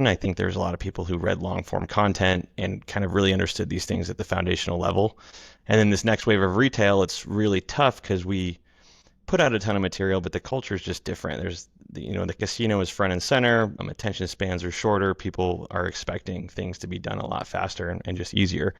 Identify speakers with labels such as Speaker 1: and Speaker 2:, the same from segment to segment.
Speaker 1: And I think there's a lot of people who read long form content and kind of really understood these things at the foundational level. And then this next wave of retail, it's really tough because we put out a ton of material, but the culture is just different. The casino is front and center. Attention spans are shorter. People are expecting things to be done a lot faster and just easier.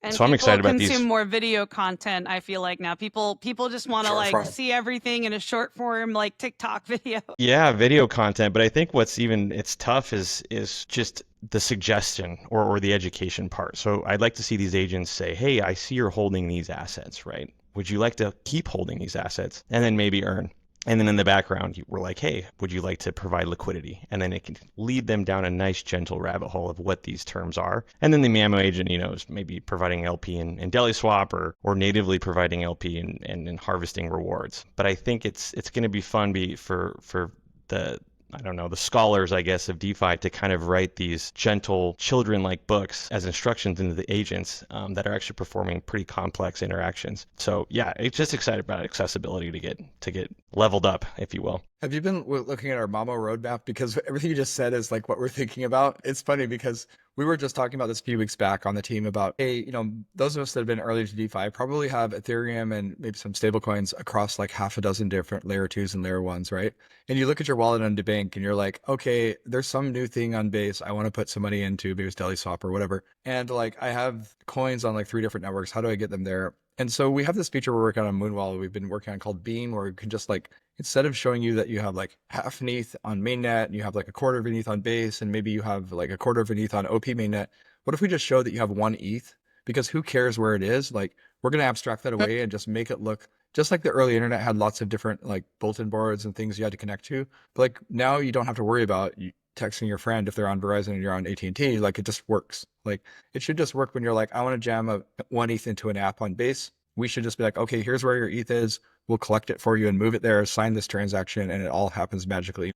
Speaker 2: And
Speaker 1: So I'm
Speaker 2: people
Speaker 1: excited about
Speaker 2: consume
Speaker 1: these.
Speaker 2: more video content, I feel like now. People just want to
Speaker 3: Short
Speaker 2: like
Speaker 3: form.
Speaker 2: see everything in a short form like TikTok video.
Speaker 1: Yeah, video content, but I think it's tough is just the suggestion or the education part. So I'd like to see these agents say, "Hey, I see you're holding these assets, right? Would you like to keep holding these assets and then maybe earn?" And then in the background, we're like, "Hey, would you like to provide liquidity?" And then it can lead them down a nice, gentle rabbit hole of what these terms are. And then the Mamo agent, is maybe providing LP in Deli Swap or natively providing LP and harvesting rewards. But I think it's going to be fun for the I don't know, the scholars, I guess, of DeFi to kind of write these gentle children-like books as instructions into the agents that are actually performing pretty complex interactions. So yeah, it's just excited about accessibility to get leveled up, if you will.
Speaker 3: Have you been looking at our Mamo roadmap? Because everything you just said is like what we're thinking about. It's funny because we were just talking about this a few weeks back on the team about, hey, those of us that have been early to DeFi probably have Ethereum and maybe some stable coins across like half a dozen different layer twos and layer ones, right? And you look at your wallet on Debank and you're like, okay, there's some new thing on Base. I want to put some money into, maybe it's Deli Swap or whatever. And like I have coins on like 3 different networks. How do I get them there? And so we have this feature we're working on Moonwell we've been working on called Beam, where we can just like, instead of showing you that you have like half an ETH on mainnet and you have like a quarter of an ETH on base and maybe you have like a quarter of an ETH on OP mainnet, what if we just show that you have one ETH? Because who cares where it is? Like we're going to abstract that away and just make it look just like the early internet had lots of different like bulletin boards and things you had to connect to. But like now you don't have to worry about texting your friend if they're on Verizon and you're on AT&T. Like it just works. Like it should just work when you're like, I want to jam a one ETH into an app on base. We should just be like, okay, here's where your ETH is. We'll collect it for you and move it there, sign this transaction, and it all happens magically.